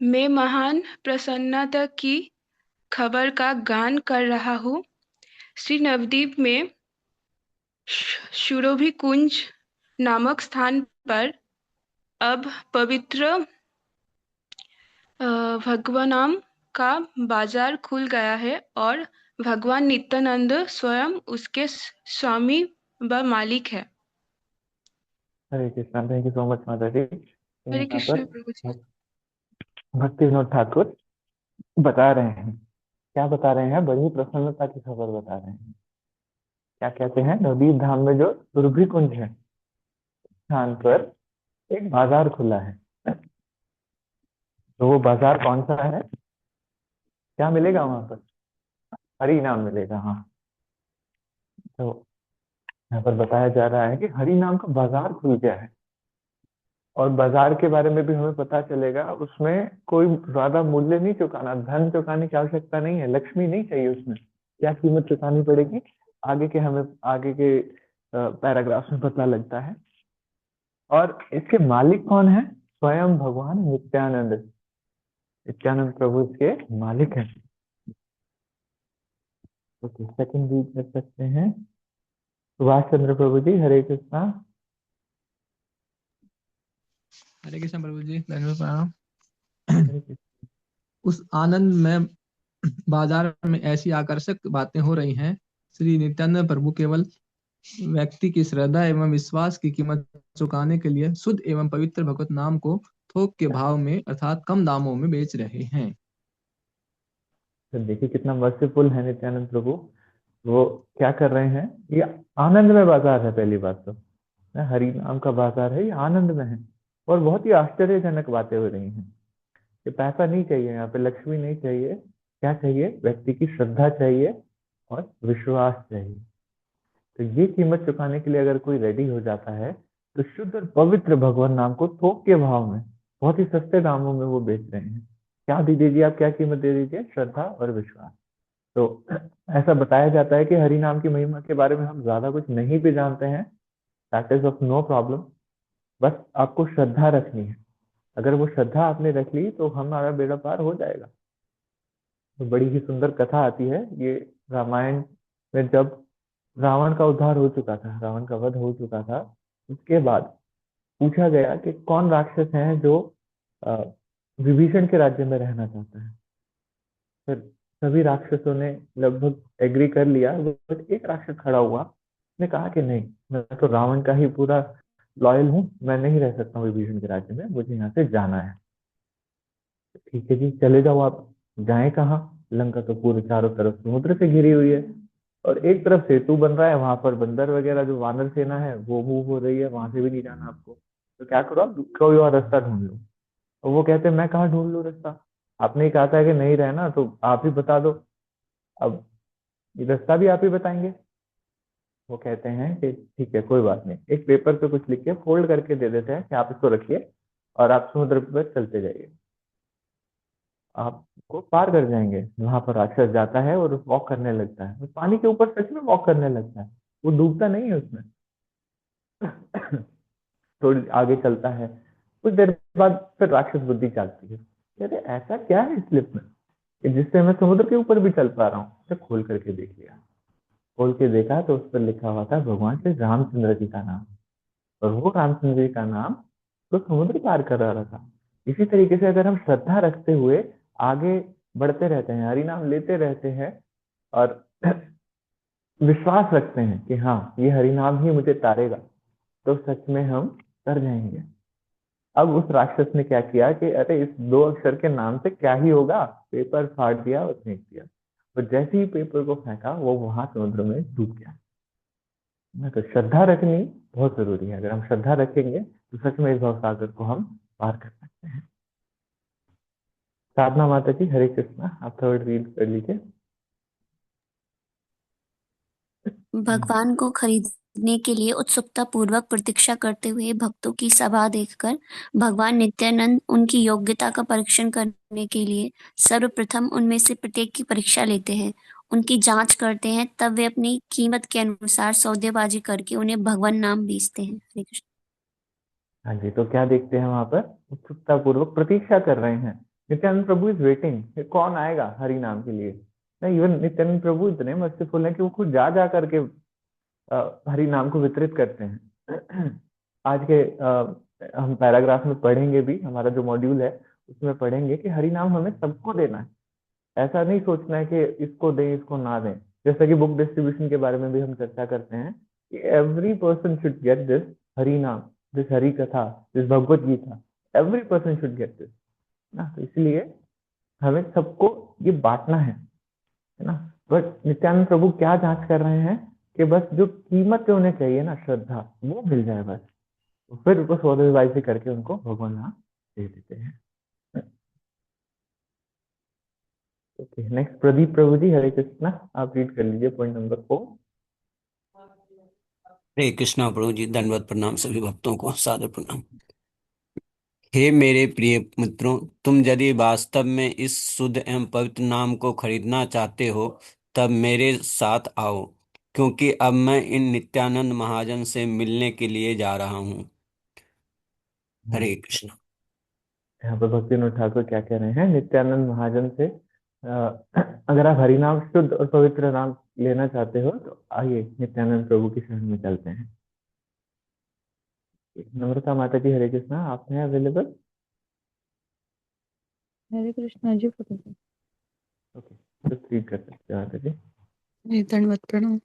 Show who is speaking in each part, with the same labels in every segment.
Speaker 1: मैं महान प्रसन्नता की खबर का गान कर रहा हूँ। श्री नवद्वीप में सुरभि कुंज नामक स्थान पर अब पवित्र भगवानाम का बाजार खुल गया है और भगवान नित्यानंद स्वयं उसके स्वामी व मालिक है।
Speaker 2: Hare Krishna. Thank you so much माता जी। तो
Speaker 1: हरे
Speaker 2: यहाँ
Speaker 1: कृष्ण
Speaker 2: पर
Speaker 1: प्रभु जी।
Speaker 2: भक्ति विनोद ठाकुर बता रहे हैं। क्या बता रहे हैं? बड़ी प्रसन्नता की खबर बता रहे हैं। क्या कहते हैं? नवदीप धाम में जो सुरभि कुंज है स्थान पर एक बाजार खुला है। तो वो बाजार कौन सा है? क्या मिलेगा वहां पर? हरि नाम मिलेगा। हाँ। तो यहाँ पर बताया जा रहा है कि हरि नाम का बाजार खुल गया है। और बाजार के बारे में भी हमें पता चलेगा। उसमें कोई ज्यादा मूल्य नहीं चुकाना, धन चुकाने की आवश्यकता नहीं है, लक्ष्मी नहीं चाहिए उसमें। क्या कीमत चुकानी पड़ेगी? आगे के पैराग्राफ में पता लगता है। और इसके मालिक कौन है? स्वयं भगवान नित्यानंद। नित्यानंद प्रभु इसके मालिक हैं। ओके, सेकंड रीड कर सकते हैं। सुभाष चंद्र प्रभु जी, हरे कृष्णा।
Speaker 3: हरे कृष्ण प्रभु जी, धन्यवाद प्रणाम।
Speaker 2: हरे कृष्ण।
Speaker 3: उस आनंद में बाजार में ऐसी आकर्षक बातें हो रही हैं। श्री नित्यानंद प्रभु केवल व्यक्ति की श्रद्धा एवं विश्वास की कीमत चुकाने के लिए शुद्ध एवं पवित्र भगवत नाम को थोक के भाव में अर्थात कम दामों में बेच रहे हैं।
Speaker 2: तो देखिए कितना मर्सीफुल है नित्यानंद प्रभु। वो क्या कर रहे हैं? ये आनंद में बाजार है। पहली बात तो हरि नाम का बाजार है, ये आनंद में है। और बहुत ही आश्चर्यजनक बातें हो रही हैं। ये पैसा नहीं चाहिए, यहाँ पे लक्ष्मी नहीं चाहिए। क्या चाहिए? व्यक्ति की श्रद्धा चाहिए और विश्वास चाहिए। तो ये कीमत चुकाने के लिए अगर कोई रेडी हो जाता है तो शुद्ध और पवित्र भगवान नाम को थोक के भाव में, बहुत ही सस्ते दामों में वो बेच रहे हैं। क्या दे दीजिए आप? क्या कीमत दे दीजिए? श्रद्धा और विश्वास। तो ऐसा बताया जाता है कि हरि नाम की महिमा के बारे में हम ज्यादा कुछ नहीं भी जानते हैं। That is of no problem. बस आपको श्रद्धा रखनी है। अगर वो श्रद्धा आपने रख ली तो हमारा बेड़ा पार हो जाएगा। तो बड़ी ही सुंदर कथा आती है ये रामायण में। जब रावण का उद्धार हो चुका था, रावण का वध हो चुका था, उसके बाद पूछा गया कि कौन राक्षस है जो अ, विभीषण के राज्य में रहना चाहता है। फिर सभी राक्षसों ने लगभग एग्री कर लिया, बट एक राक्षस खड़ा हुआ। उसने कहा कि नहीं, मैं तो रावण का ही पूरा लॉयल हूँ, मैं नहीं रह सकता हूँ विभीषण के राज्य में, मुझे यहाँ से जाना है। ठीक है जी, चले जाओ आप। जाए कहाँ? लंका तो पूरे चारों तरफ समुद्र से घिरी हुई है। और एक तरफ सेतु बन रहा है, वहां पर बंदर वगैरह जो वानर सेना है वो मूव हो रही है, वहां से भी नहीं जाना आपको। तो क्या करो, आप कोई और रास्ता ढूंढ लो। और वो कहते हैं मैं कहाँ ढूंढ लूँ रास्ता? आपने ही कहा था कि नहीं रहना, तो आप ही बता दो। अब ये रास्ता भी आप ही बताएंगे? वो कहते हैं कि ठीक है, कोई बात नहीं, एक पेपर पे कुछ लिख के फोल्ड करके दे देते हैं कि आप इसको रखिए और आप समुद्र पर चलते जाइए। आपको पार कर जाएंगे। वहां पर राक्षस जाता है और वॉक करने लगता है, वो पानी के ऊपर सच में वॉक करने लगता है। वो डूबता नहीं है उसमें। थोड़ी आगे चलता है, कुछ देर बाद फिर राक्षस बुद्धि जागती है। अरे ऐसा क्या है इस स्लिप में कि जिससे मैं समुद्र के ऊपर भी चल पा रहा हूँ? उसे खोल करके देख लिया। खोल के देखा तो उस पर लिखा हुआ था भगवान श्री रामचंद्र जी का नाम। और वो रामचंद्र जी का नाम तो समुद्र पार कर रहा था। इसी तरीके से अगर हम श्रद्धा रखते हुए आगे बढ़ते रहते हैं, हरि नाम लेते रहते हैं और विश्वास रखते हैं कि हाँ ये हरि नाम ही मुझे तारेगा, तो सच में हम तर जाएंगे। अब उस राक्षस ने क्या किया कि अरे इस दो अक्षर के नाम से क्या ही होगा, पेपर फाड़ दिया और फेंक दिया। और जैसे ही पेपर को फेंका वो वहां समुद्र में डूब गया। ना, तो श्रद्धा रखनी बहुत जरूरी है। अगर हम श्रद्धा रखेंगे तो सच में इस भव सागर को हम पार कर सकते हैं। साधना माता जी, हरे कृष्णा। आप थर्ड रीड कर लीजिए।
Speaker 4: भगवान को खरीदने के लिए उत्सुकता पूर्वक प्रतीक्षा करते हुए भक्तों की सभा देखकर भगवान नित्यानंद उनकी योग्यता का परीक्षण करने के लिए सर्वप्रथम उनमें से प्रत्येक की परीक्षा लेते हैं, उनकी जांच करते हैं, तब वे अपनी कीमत के अनुसार सौदेबाजी करके उन्हें भगवान नाम बेचते हैं। हरे कृष्ण।
Speaker 2: हाँ जी, तो क्या देखते हैं वहां पर? उत्सुकता पूर्वक प्रतीक्षा कर रहे हैं। नित्यानंद प्रभु इज वेटिंग, कौन आएगा हरि नाम के लिए। नहीं, इवन नित्यानंद प्रभु इतने मर्सीफुल हैं कि वो खुद जा जा करके हरि नाम को वितरित करते हैं। आज के हम पैराग्राफ में पढ़ेंगे भी, हमारा जो मॉड्यूल है उसमें पढ़ेंगे कि हरि नाम हमें सबको देना है। ऐसा नहीं सोचना है कि इसको दें इसको ना दें। जैसा कि बुक डिस्ट्रीब्यूशन के बारे में भी हम चर्चा करते हैं कि every person should get this Hari naam, this Hari katha, this Bhagavad Gita, every person should get this ना। तो इसलिए हमें सबको ये बांटना है ना। बट नित्यानंद प्रभु क्या जांच कर रहे हैं कि बस जो कीमत पे उन्हें चाहिए ना, श्रद्धा, वो मिल जाए बस। तो फिर उसको सौदेबाजी से करके उनको भगवान नाम दे देते हैं। ओके, नेक्स्ट प्रदीप प्रभु जी, हरे कृष्णा, आप रीड कर लीजिए पॉइंट नंबर 4।
Speaker 5: हरे कृष्णा प्रभु जी, दंडवत प्रणाम सभी भक्तों को, सादर प्रणाम। हे मेरे प्रिय मित्रों, तुम यदि वास्तव में इस शुद्ध एवं पवित्र नाम को खरीदना चाहते हो तब मेरे साथ आओ, क्योंकि अब मैं इन नित्यानंद महाजन से मिलने के लिए जा रहा हूँ। हरे कृष्ण।
Speaker 2: यहाँ पर भक्ति विनोद ठाकुर क्या कह रहे हैं नित्यानंद महाजन से, अगर आप हरिनाम शुद्ध और पवित्र नाम लेना चाहते हो तो आइए नित्यानंद प्रभु की शरण में चलते हैं। नम्रता माता जी, हरे कृष्णा, आप हैं अवेलेबल?
Speaker 6: हरे कृष्णा जी।
Speaker 2: ओके, तो रीड कर सकते हो माता जी।
Speaker 6: दंडवत प्रणाम।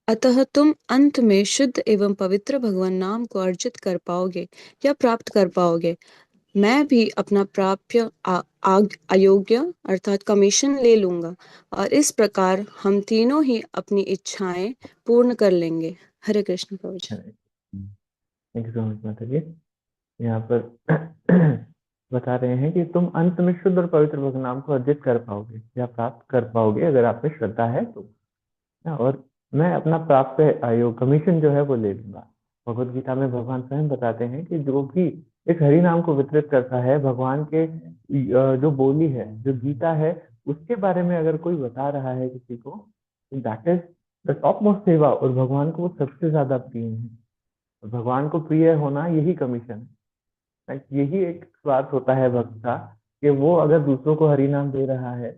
Speaker 6: अतः तुम अंत में शुद्ध एवं पवित्र भगवान नाम को अर्जित कर पाओगे या प्राप्त कर पाओगे। मैं भी अपना प्राप्य अयोग्य अर्थात कमीशन ले लूंगा और इस प्रकार हम तीनों ही अपनी इच्छाएं पूर्ण कर लेंगे। हरे कृष्ण प्रभु जी।
Speaker 2: थैंक यू सो मच माता जी। यहाँ पर बता रहे हैं कि तुम अंत में शुद्ध और पवित्र भगवान नाम को अर्जित कर पाओगे या प्राप्त कर पाओगे अगर आप में श्रद्धा है तो। और मैं अपना प्राप्त आयोग कमीशन जो है वो ले लूंगा। भगवत गीता में भगवान स्वयं बताते हैं कि जो भी इस हरि नाम को वितरित करता है, भगवान के जो बोली है, जो गीता है, उसके बारे में अगर कोई बता रहा है किसी को, that is the top most सेवा, और भगवान को वो सबसे ज्यादा प्रिय है। भगवान को प्रिय होना यही कमीशन है। यही एक स्वार्थ होता है भक्त का, कि वो अगर दूसरों को हरि नाम दे रहा है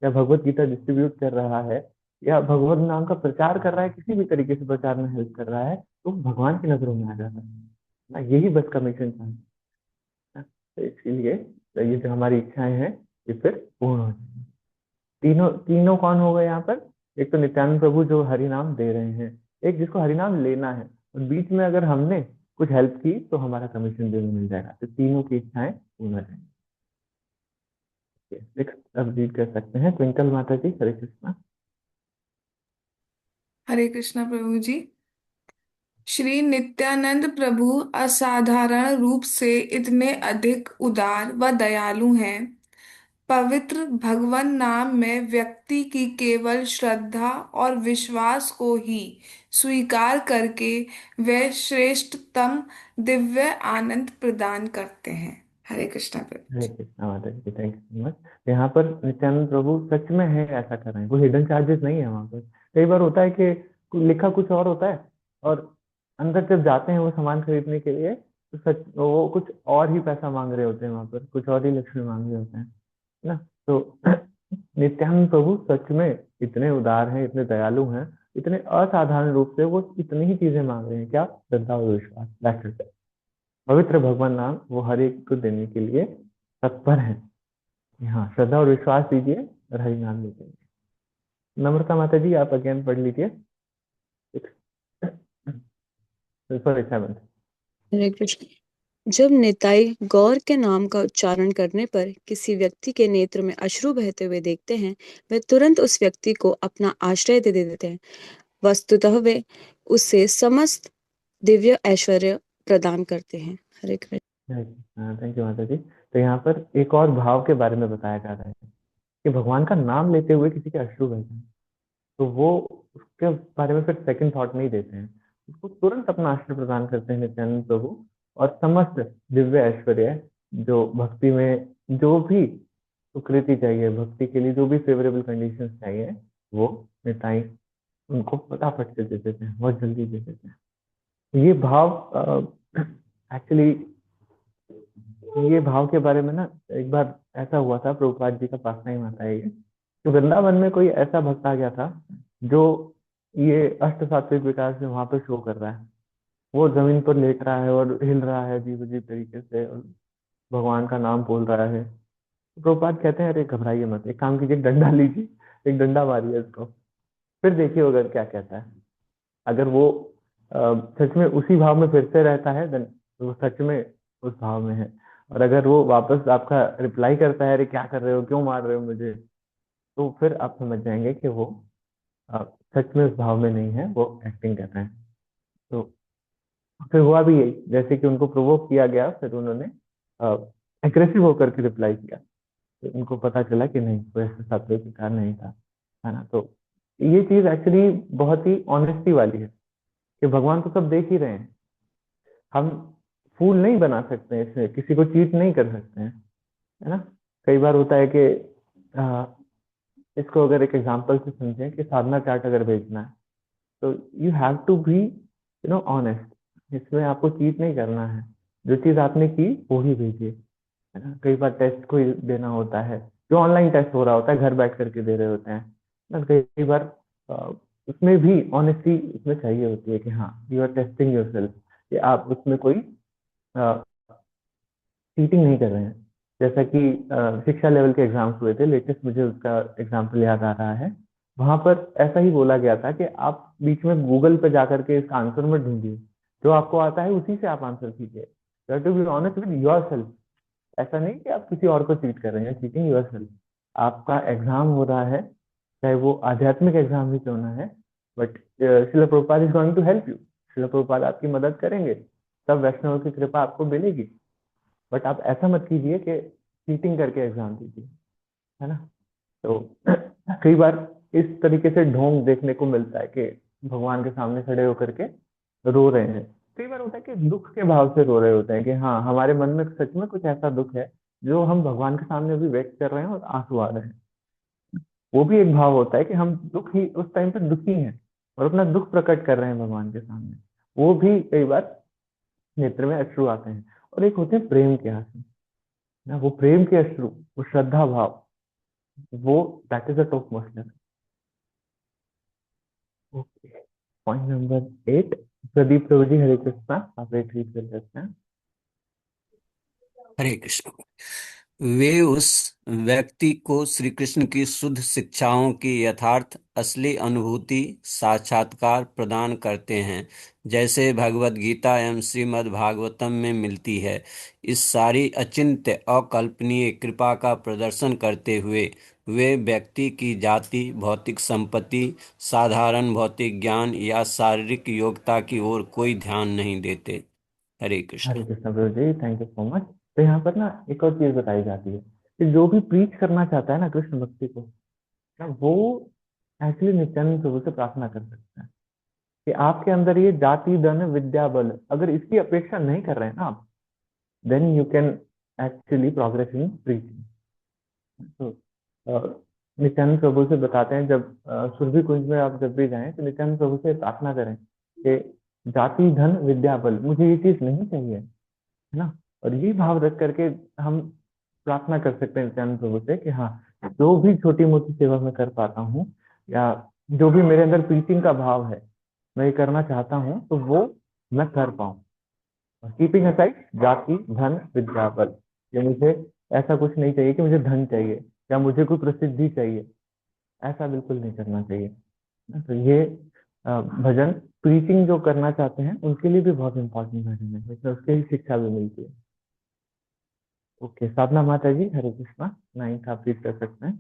Speaker 2: या भगवत गीता डिस्ट्रीब्यूट कर रहा है या भगवत नाम का प्रचार कर रहा है, किसी भी तरीके से प्रचार में हेल्प कर रहा है, तो भगवान की नजरों में आ जाता है ना। यही बस कमीशन है। तो इसीलिए ये जो हमारी इच्छाएं हैं ये फिर पूर्ण हो जाएंगी। तीनों तीनों कौन हो गए यहाँ पर? एक तो नित्यानंद प्रभु जो हरि नाम दे रहे हैं, एक जिसको हरि नाम लेना है, और बीच में अगर हमने कुछ हेल्प की तो हमारा कमीशन भी मिल जाएगा। तो तीनों की इच्छाएं पूर्ण हो जाएंगी। नेक्स्ट अब रीड कर सकते हैं ट्विंकल माता जी, हरे कृष्णा।
Speaker 7: हरे कृष्णा प्रभु जी। श्री नित्यानंद प्रभु असाधारण रूप से इतने अधिक उदार व दयालु हैं। पवित्र भगवान नाम में व्यक्ति की केवल श्रद्धा और विश्वास को ही स्वीकार करके वे श्रेष्ठतम दिव्य आनंद प्रदान करते हैं। हरे कृष्णा प्रभु
Speaker 2: हरे
Speaker 7: जी।
Speaker 2: कृष्णा माता जी, थैंक यू सो मच। यहाँ पर नित्यानंद प्रभु सच में है ऐसा कर रहे हैं, कोई हिडन चार्जेस नहीं है वहाँ पर। कई बार होता है कि लिखा कुछ और होता है और अंदर जब जाते हैं वो सामान खरीदने के लिए तो सच वो कुछ और ही पैसा मांग रहे होते हैं, वहां पर कुछ और ही लक्ष्मी मांग रहे होते हैं ना। तो नित्यानंद प्रभु सच में इतने उदार हैं, इतने दयालु हैं, इतने असाधारण रूप से वो इतनी ही चीजें मांग रहे हैं। क्या? श्रद्धा और विश्वास, दैट्स इट। पवित्र भगवान नाम वो हर एक को देने के लिए तत्पर है। हाँ, श्रद्धा और विश्वास दीजिए और हरि नाम लीजिए। नम्रता माता जी, आप अगेन पढ़ लीजिए। सॉरी, 7।
Speaker 6: हरे कृष्ण। जब निताई गौर के नाम का उच्चारण करने पर किसी व्यक्ति के नेत्र में अश्रु बहते हुए देखते हैं, वे तुरंत उस व्यक्ति को अपना आश्रय दे देते हैं। वस्तुतः वे उसे समस्त दिव्य ऐश्वर्य प्रदान करते हैं। हरे कृष्ण।
Speaker 2: थैंक यू माता जी। तो यहाँ पर एक और भाव के बारे में बताया जा रहा है कि भगवान का नाम लेते हुए किसी के अश्रु बहते हैं तो वो उसके बारे में फिर सेकंड थॉट नहीं देते हैं, उसको तुरंत अपना आश्रय प्रदान करते हैं नित्यानंद प्रभु। और समस्त दिव्य ऐश्वर्य जो भक्ति में जो भी सुकृति चाहिए, भक्ति के लिए जो भी फेवरेबल कंडीशंस चाहिए, वो निताई उनको फटाफट से दे देते हैं, बहुत जल्दी दे देते हैं। ये भाव एक्चुअली ये भाव के बारे में ना एक बार ऐसा हुआ था, प्रभुपाद जी का पास टाइम आता है ये। तो वृंदावन में कोई ऐसा भक्त आ गया था जो ये अष्ट सात्विक विकार से वहां पे शो कर रहा है। वो जमीन पर लेट रहा है और हिल रहा है अजीब अजीब तरीके से और भगवान का नाम बोल रहा है। तो प्रभुपाद कहते हैं अरे घबराइए मत, एक काम कीजिए, एक डंडा लीजिए, एक डंडा मारिए इसको, फिर देखिए अगर क्या कहता है। अगर वो सच में उसी भाव में फिर से रहता है देन वो सच में उस भाव में है। और अगर वो वापस आपका रिप्लाई करता है अरे क्या कर रहे हो, क्यों मार रहे हो मुझे, तो फिर आप समझ जाएंगे कि वो अ, सच में उस भाव में नहीं है, वो एक्टिंग कर रहे हैं। तो फिर हुआ भी यही, जैसे कि उनको प्रोवोक किया गया फिर उन्होंने एग्रेसिव होकर के रिप्लाई किया। तो उनको पता चला कि नहीं, कोई ऐसा सात्विक विकार नहीं था, है ना। तो ये चीज एक्चुअली बहुत ही ऑनेस्टी वाली है कि भगवान तो सब देख ही रहे हैं, हम फूल नहीं बना सकते हैं, इसमें किसी को चीट नहीं कर सकते हैं, है ना। कई बार होता है कि आ, इसको अगर एक एग्जांपल से समझें कि साधना चार्ट अगर भेजना है तो you have to be honest, इसमें आपको चीट नहीं करना है, जो चीज आपने की वो ही भेजिए, है ना। कई बार टेस्ट कोई देना होता है, जो ऑनलाइन टेस्ट हो रहा होता है, घर बैठ करके दे रहे होते हैं ना। कई बार अ, उसमें भी ऑनेस्टी उसमें चाहिए होती है कि हाँ यू आर टेस्टिंग योरसेल्फ, कि आप उसमें कोई चीटिंग नहीं कर रहे हैं। जैसा कि शिक्षा लेवल के एग्जाम्स हुए थे लेटेस्ट, मुझे उसका एग्जाम्पल याद आ रहा है। वहां पर ऐसा ही बोला गया था कि आप बीच में गूगल पे जाकर के इसका आंसर मत ढूंढिए, जो आपको आता है उसी से आप आंसर कीजिए। You have to be honest with yourself. ऐसा नहीं कि आप किसी और को चीट कर रहे हैं, चीटिंग योरसेल्फ। आपका एग्जाम हो रहा है, चाहे वो आध्यात्मिक एग्जाम ही क्यों ना है, but Shrila Prabhupada is going to help you. Shrila Prabhupada आपकी मदद करेंगे, सब वैष्णव की कृपा आपको मिलेगी। बट आप ऐसा मत कीजिए कि चीटिंग करके एग्जाम दीजिए, है ना। तो कई बार इस तरीके से ढोंग देखने को मिलता है कि भगवान के सामने खड़े होकर के रो रहे हैं। कई बार होता है कि दुख के भाव से रो रहे होते हैं कि हाँ हमारे मन में सच में कुछ ऐसा दुख है जो हम भगवान के सामने भी व्यक्त कर रहे हैं और आंसू आ रहे हैं। वो भी एक भाव होता है कि हम दुख ही उस टाइम पे दुखी हैं और अपना दुख प्रकट कर रहे हैं भगवान के सामने। वो भी कई बार नेत्र में अश्रु आते हैं। और एक होते हैं प्रेम के आंसू ना, वो प्रेम के अश्रु, वो श्रद्धा भाव, वो that is a top most. Okay, point number 8। Pradeep Prabhu ji, Hare Krishna, आप रेट रीड कर सकते हैं।
Speaker 5: हरे कृष्ण। वे उस व्यक्ति को श्री कृष्ण की शुद्ध शिक्षाओं की यथार्थ असली अनुभूति साक्षात्कार प्रदान करते हैं, जैसे भगवत गीता एवं श्रीमद् भागवतम में मिलती है। इस सारी अचिंत्य अकल्पनीय कृपा का प्रदर्शन करते हुए वे व्यक्ति की जाति, भौतिक संपत्ति, साधारण भौतिक ज्ञान या शारीरिक योग्यता की ओर कोई ध्यान नहीं देते। हरे कृष्ण।
Speaker 2: हरे कृष्णा प्रभु जी, थैंक यू सो मच। तो यहाँ पर ना एक और चीज बताई जाती है कि जो भी प्रीच करना चाहता है ना कृष्ण भक्ति को, ना वो एक्चुअली नित्यानंद प्रभु से प्रार्थना कर सकता है कि आपके अंदर ये जाति धन विद्या बल, अगर इसकी अपेक्षा नहीं कर रहे हैं ना आप, then you can actually progress in preaching. तो नित्यानंद प्रभु से बताते हैं, जब सुरभि कुंज में आप जब भी जाएं तो नित्यानंद प्रभु से प्रार्थना करें कि जाति धन विद्या बल, मुझे ये चीज नहीं चाहिए, है ना। और ये भाव रख करके हम प्रार्थना कर सकते हैं नित्यानंद प्रभु से कि हाँ जो भी छोटी मोटी सेवा मैं कर पाता हूँ, या जो भी मेरे अंदर प्रीचिंग का भाव है मैं ये करना चाहता हूँ, तो वो मैं कर पाऊँ। कीपिंग असाइड जाति धन विद्या बल, ये मुझे ऐसा कुछ नहीं चाहिए कि मुझे धन चाहिए या मुझे कोई प्रसिद्धि चाहिए, ऐसा बिल्कुल नहीं करना चाहिए। तो ये भजन प्रीचिंग जो करना चाहते हैं उनके लिए भी बहुत इंपॉर्टेंट भजन है, इसमें उसके ही शिक्षा भी मिलती है। ओके, साधना माता जी, हरे कृष्णा, 9 आप रीड कर सकते हैं।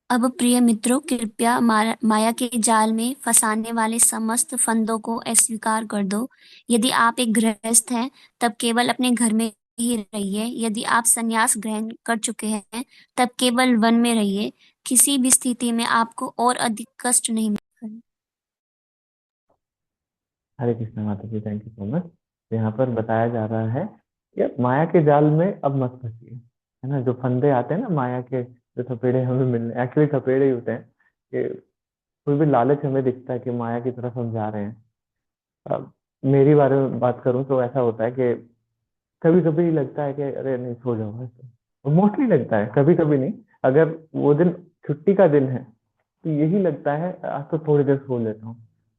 Speaker 4: अब प्रिय मित्रों, कृपया माया के जाल में फंसाने वाले समस्त फंदों को अस्वीकार कर दो। यदि आप एक गृहस्थ हैं, तब केवल अपने घर में ही रहिए। यदि आप संन्यास ग्रहण कर चुके हैं, तब केवल वन में रहिए। किसी भी स्थिति में आपको और अधिक कष्ट नहीं मिलेगा।
Speaker 2: हरे कृष्णा माता जी, थैंक यू सो मच। तो यहाँ पर बताया जा रहा है कि माया के जाल में अब मत फंसिए, है ना। जो फंदे आते हैं ना माया के, जो थपेड़े हमें मिलने, एक्चुअली थपेड़े ही होते हैं कि कोई भी लालच हमें दिखता है कि माया की तरफ हम जा रहे हैं। अब मेरी बारे में बात करूं तो ऐसा होता है कि कभी कभी लगता है कि अरे नहीं सो जाओ ऐसे, मोस्टली लगता है, कभी कभी नहीं। अगर वो दिन छुट्टी का दिन है तो यही लगता है आज तो थोड़ी देर सो लेता हूँ,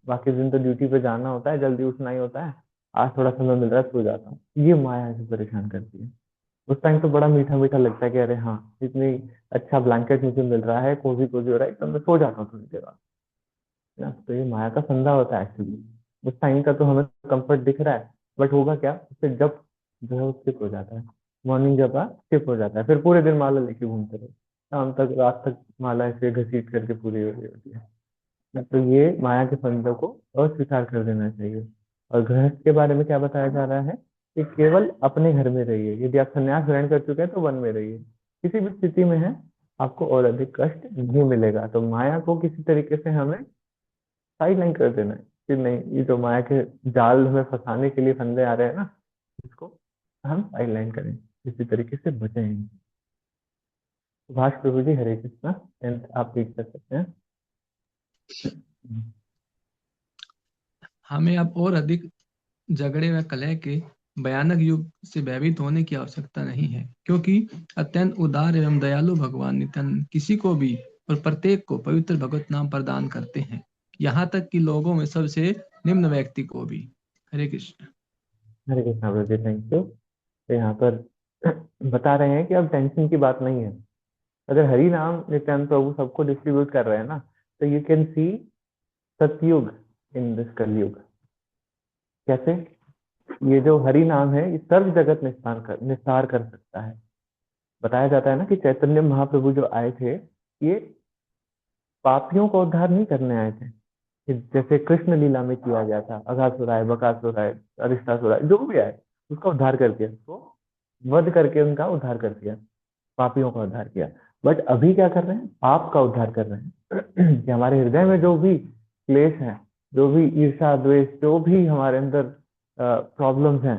Speaker 2: बाकी दिन तो ड्यूटी पे जाना होता है, जल्दी उठना ही होता है, आज थोड़ा समय मिल रहा है सो जाता हूँ। ये माया ऐसे परेशान करती है। उस टाइम तो बड़ा मीठा मीठा लगता है कि अरे हाँ इतनी अच्छा ब्लैंकेट मुझे मिल रहा है, कोजी कोजी हो रहा है, एकदम मैं सो जाता हूँ थोड़ी देर बाद, है ना। तो ये माया का फंदा होता है एक्चुअली। उस टाइम का तो हमें कंफर्ट दिख रहा है, बट होगा क्या फिर जब जो है स्किप हो जाता है। मॉर्निंग जब स्किप हो जाता है, फिर पूरे दिन माला लेके घूमते रहो, शाम तक रात तक माला ऐसे घसीट करके पूरी हो रही होती है। तो ये माया के फंदों को अस्वीकार कर देना चाहिए। और गृहस्थ के बारे में क्या बताया जा रहा है कि केवल अपने घर में रहिए, यदि आप संन्यास ग्रहण कर चुके हैं तो वन में रहिए, किसी भी स्थिति में है आपको और अधिक कष्ट नहीं मिलेगा। तो माया को किसी तरीके से हमें साइड लाइन कर देना है कि नहीं, ये जो माया के जाल में फंसाने के लिए फंदे आ रहे हैं ना, इसको हम साइड लाइन करें, किसी तरीके से बचें इनसे। सुभाष प्रभु जी, हरे कृष्णा। एंड आप रीड कर सकते हैं।
Speaker 3: हमें अब और अधिक झगड़े व कलह के भयानक युग से भयभीत होने की आवश्यकता नहीं है, क्योंकि अत्यंत उदार एवं दयालु भगवान नित्यानंद किसी को भी और प्रत्येक को पवित्र भगवत नाम प्रदान करते हैं, यहाँ तक कि लोगों में सबसे निम्न व्यक्ति को भी। हरे कृष्ण।
Speaker 2: हरे कृष्णा प्रभु जी, थैंक यू। तो यहाँ पर बता रहे हैं कि अब टेंशन की बात नहीं है। अगर हरि नाम नित्यानंद प्रभु सबको डिस्ट्रीब्यूट कर रहे हैं ना, तो यू कैन सी सतयुग इन दिस कलयुग। कैसे? ये जो हरि नाम है ये सर्व जगत निस्तार कर सकता है। बताया जाता है ना कि चैतन्य महाप्रभु जो आए थे, ये पापियों का उद्धार नहीं करने आए थे, कि जैसे कृष्ण लीला में किया गया था, अघासुराय बकासुराय अरिष्टासुराय जो भी आए उसका उद्धार कर दिया, उसको वध करके उनका उद्धार कर दिया, पापियों का उद्धार किया। बट अभी क्या कर रहे हैं? पाप का उद्धार कर रहे हैं कि हमारे हृदय में जो भी क्लेश है, जो भी ईर्षा द्वेष, जो भी हमारे अंदर प्रॉब्लम्स हैं,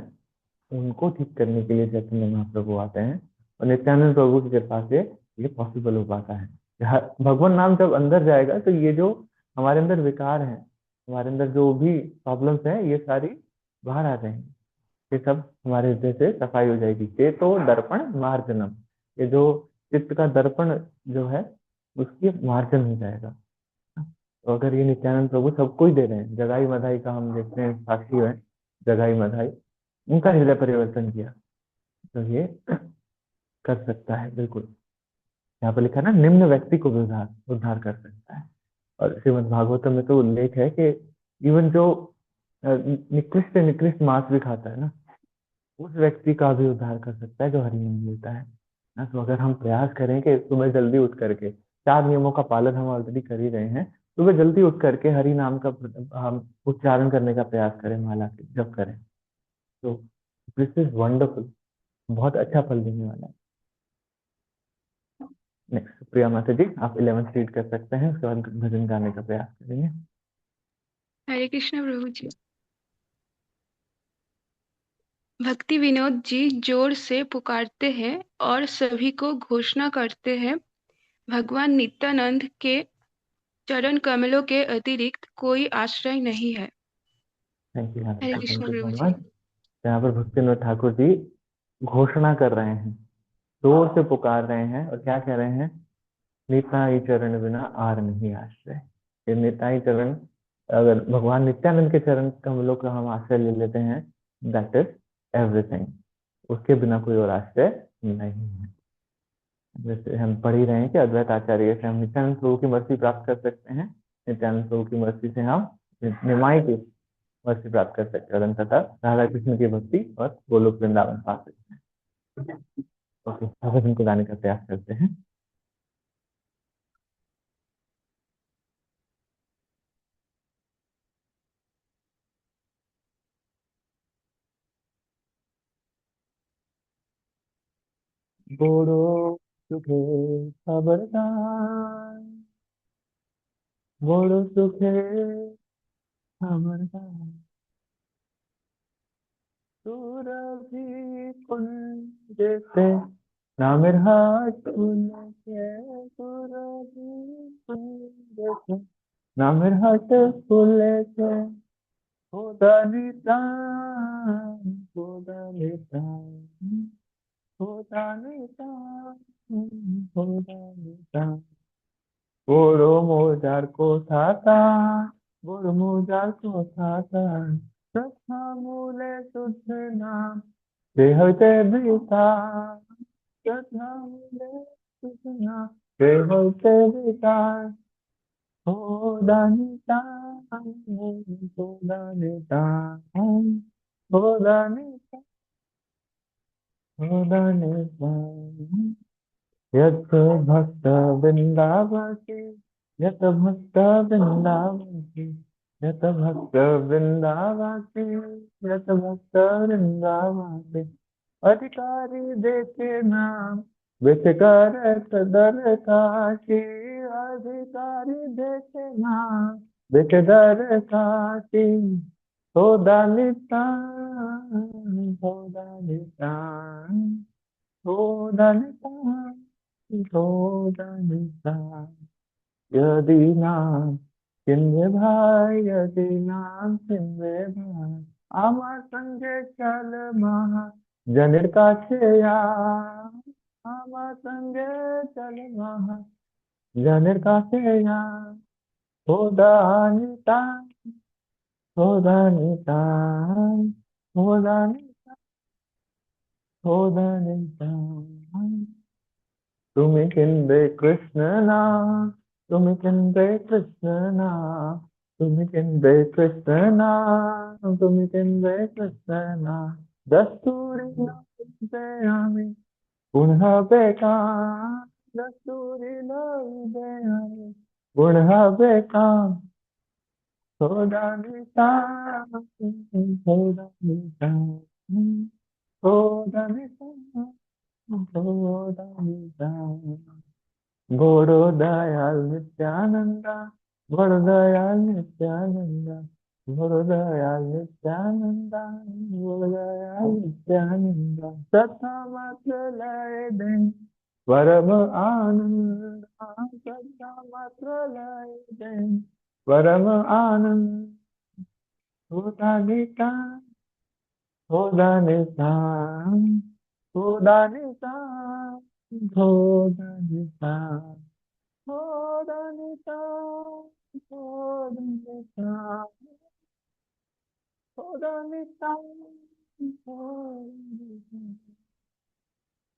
Speaker 2: उनको ठीक करने के लिए चैतन्य महाप्रभु आते हैं। और नित्यानंद प्रभु की कृपा से ये पॉसिबल हो पाता है। भगवान नाम जब अंदर जाएगा तो ये जो हमारे अंदर विकार है, हमारे अंदर जो भी प्रॉब्लम्स हैं, ये सारी बाहर आ जाएंगी। ये सब हमारे हृदय से सफाई हो जाएगी। चेतो दर्पण मार्जनम, ये जो चित्त का दर्पण जो है उसकी मार्जन हो जाएगा। तो अगर ये नित्यानंद प्रभु सबको ही दे रहे हैं, जगाई मधाई का हम देखते हैं साक्षी है, जगाई मधाई उनका हृदय परिवर्तन किया, तो ये कर सकता है बिल्कुल। यहाँ पर लिखा है ना, निम्न व्यक्ति को भी उद्धार उद्धार कर सकता है। और श्रीमद् भागवतम में तो उल्लेख है कि इवन जो निकृष्ट निकृष्ट मांस भी खाता है ना, उस व्यक्ति का भी उद्धार कर सकता है जो हरि नाम लेता है ना। तो अगर हम प्रयास करें कि सुबह जल्दी उठ करके, 4 नियमों का पालन हम ऑलरेडी कर ही रहे हैं, सुबह जल्दी उठ करके हरि नाम का हम उच्चारण करने का प्रयास करें, माला के जब करें, तो दिस इज वंडरफुल, बहुत अच्छा फल देने वाला है। नेक्स्ट प्रिया माता जी, आप 11th रीड कर सकते हैं, उसके बाद भजन गाने का प्रयास करेंगे।
Speaker 1: हरे कृष्ण प्रभु जी। भक्ति विनोद जी जोर से पुकारते हैं और सभी को घोषणा करते हैं, भगवान नित्यानंद के चरण कमलों के अतिरिक्त कोई आश्रय नहीं है।
Speaker 2: Thank you
Speaker 1: Hare
Speaker 2: Maharaj,
Speaker 1: Krishna
Speaker 2: thank you
Speaker 1: Prabhu
Speaker 2: so
Speaker 1: जी।
Speaker 2: मच। यहाँ पर भक्तिनाथ ठाकुर जी घोषणा कर रहे हैं, जोर से पुकार रहे हैं, और क्या कह रहे हैं? निताई चरण बिना आर नहीं आश्रय। ये निताई चरण, अगर भगवान नित्यानंद के चरण कमलों का हम आश्रय ले लेते हैं, दैट इज एवरीथिंग। उसके बिना कोई और आश्रय नहीं है। जैसे हम पढ़ ही रहे हैं कि अद्वैत आचार्य से हम नित्यानंद प्रभु की मर्जी प्राप्त कर सकते हैं, नित्यानंद प्रभु की मर्जी से हम निमाई की मर्जी प्राप्त कर सकते हैं, और अंततः राधा कृष्ण की भक्ति और गोलोक वृंदावन पा सकते हैं। ओके, अब इनको गाने का प्रयास करते हैं। বড় সুখে খবরদার, বড় সুখে খবরদার, सुरभि कुंज से नामिर हाट फुलके, सुरभि कुंज से नामिर हाट फुलके, होदानिता होदानिता होदानिता होदानिता, বড় মজার কোথাটা, বড় মজার কোথাটা, শ্রদ্ধা মূলে শুদ্ধ নাম, সে হইতে বৃথা, শ্রদ্ধা মূলে শুদ্ধ নাম, সে হইতে বৃথা, ও দানিতা, ও দানিতা, ও দানিতা, ও দানিতা, यत भक्त वृंदावती, यत भक्त वृंदावती, यत भक्त वृंदावती, यत भक्त वृंदावती, अधिकारी देखे नाम, बेचकर दर काशी, अधिकारी देखे नाम, बेच दर काशी, हो दानिता, हो दानिता, हो दानिता, होदानिता, यदि नाम किन्वे भाई, यदि नाम किन्वे भाई, আমার সঙ্গে চল মহা জনের কাছে আয়, আমার সঙ্গে চল মহা জনের কাছে আয়, হোদানিতা, হোদানিতা, হোদানিতা, হোদানিতা, তুমি কিনবে কৃষ্ণ নাম, তুমি কিনবে কৃষ্ণ নাম, তুমি কিনবে কৃষ্ণ নাম, তুমি কিনবে কৃষ্ণ নাম, দস্তুরি লইবে আমি গুণ হবে কাম, দস্তুরি লইবে আমি গুণ হবে কাম, হোদানিতা, হোদানিতা, হোদানিতা, হোদানিতা, বড় দয়াল নিত্যানন্দা, বড় দয়াল নিত্যানন্দা, বড় দয়াল নিত্যানন্দা, বড় দয়াল নিত্যানন্দা, सत्ता मात्र लय दे परम आनंद, सत्ता मात्र लय दे परम आनंद, होदानिता, होदानिता, होदानिता, होदानिता, होदानिता, होदानिता, होदानिता, होदानिता।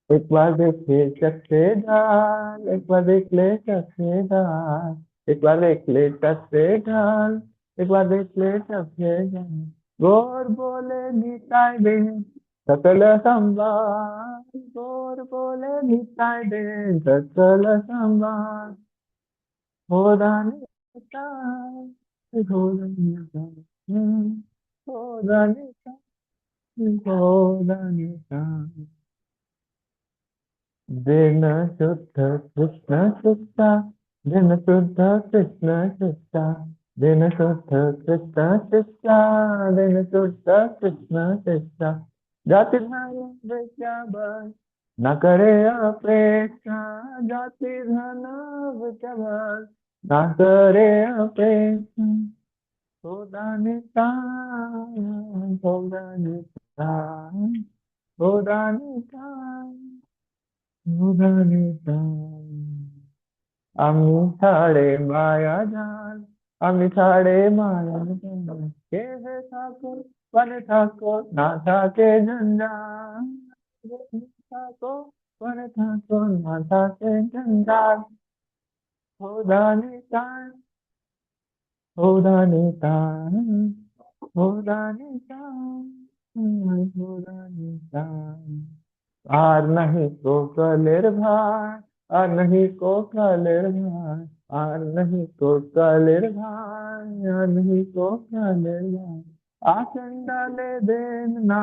Speaker 2: एक बार देख ले चखे डाल, एक बार देख ले चखे डाल, एक बार देख ले चखे डाल, एक बार देख ले चखे डाल, गोर बोले निताय दे सकल संभाल, गोर बोले निताय दे सकल संभाल, होदानिता, होदानिता, होदानिता, होदानिता, दिन शुद्ध कृष्ण शिक्षा, दिन शुद्ध कृष्ण शिक्षा, दिन शुद्ध कृष्ण शिक्षा, दिन शुद्ध कृष्ण शिक्षा, जाति धन विद्या बल न करे अपेक्षा, जाति धन विद्या बल न करे अपेक्षा, होदानिता, होदानिता, होदानिता, होदानिता, আমি ছাড়ে মায়া জাল, আমি ছাড়ে মায়া জাল, কে হে থাকো বনে থাকো না থাকে জঞ্জাল, কে হে থাকো বনে থাকো না থাকে জঞ্জাল, হোদানিতা, হোদানিতা, হোদানিতা, হোদানিতা, আর नहीं को कलेर भाई, আর नहीं को कलेर भाई, আর नहीं को कलेर भाई, আর नहीं को कलेर भाई, आचन डाले देन ना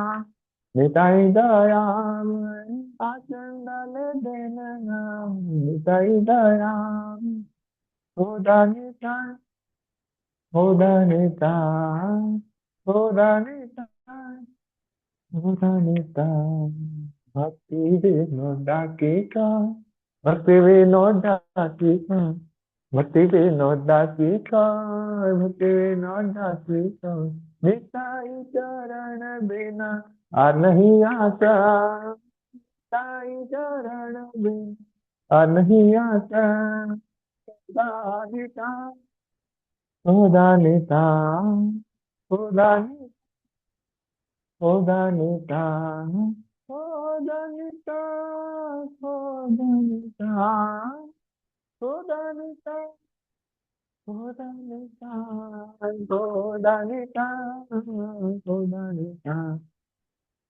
Speaker 2: निताई दयामय, आचन डाले देन ना Nitai दयामय, होदानिता, होदानिता, होदानिता, Udanita, Bhakti Vinodakika, Bhakti Vinodakika, Bhakti Vinodakika, Bhakti Vinodakika, Nitai Charan Bina, और नहीं आता, निताई चरण बिन, और नहीं आता, उदानिता, उदानिता, उदानिता, उदानिता, उदानिता, उदानिता, उदानिता, उदानिता, उदानिता, उदानिता,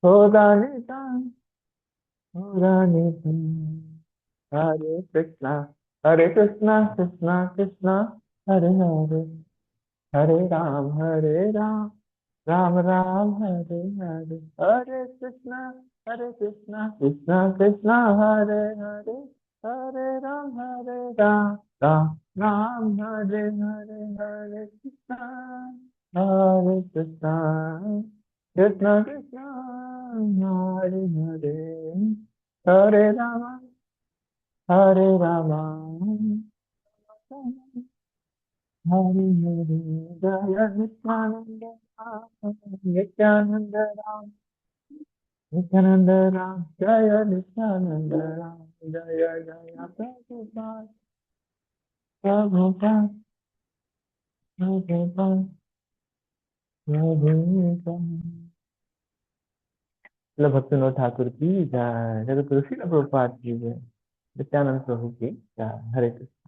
Speaker 2: उदानिता, उदानिता, हरे कृष्णा, हरे कृष्णा, कृष्णा कृष्णा, हरे हरे, हरे राम, राम राम, हरे हरे, हरे कृष्णा कृष्णा कृष्णा, हरे हरे, हरे राम, राम राम, हरे हरे, हरे कृष्णा, हरे कृष्णा, कृष्णा कृष्णा, हरे हरे, हरे राम, हरे राम, हरे हरे, जय नित्यानंद राम, नित्यानंद राम, नित्यानंद राम, जय नित्यानंद राम, जय जय प्रभुपाद, प्रभुपाद, प्रभुपाद, प्रभुपाद। श्रील भक्तिविनोद ठाकुर की जय, जगत गुरु श्रील प्रभुपाद की जय, नित्यानंद प्रभु की जय। हरे कृष्ण।